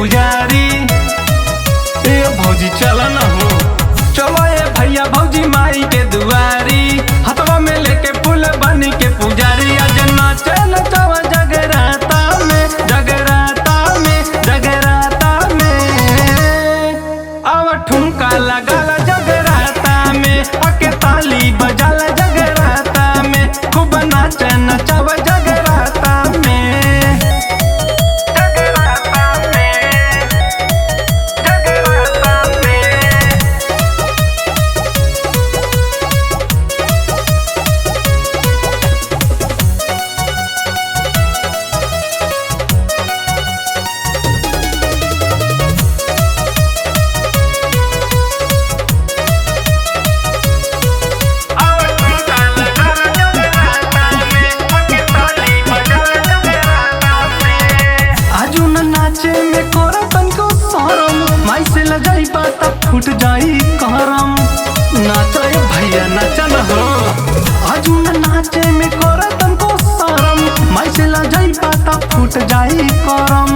पुजारी। ए भौजी चल न हो, चलो ए भैया भौजी माई के दुआरी, हथवा में लेके फूल बन के पुजारी। आज नाचे नचावा जगराता में, जगराता में, जगराता में। आवा ठुमका लगाला जगराता में, आके ताली बजाला जगराता में, खूब नाचे नचावा जगराता में, जगराता में, जगराता में। नाचे में कोरा तनको शरम, माई से लजाई बात फूट जाई करम। नाचा ए भैया नाचा न हो, आजू न नाचे में कोरा तनको शरम, माई से लजाई बात फूट जाई करम।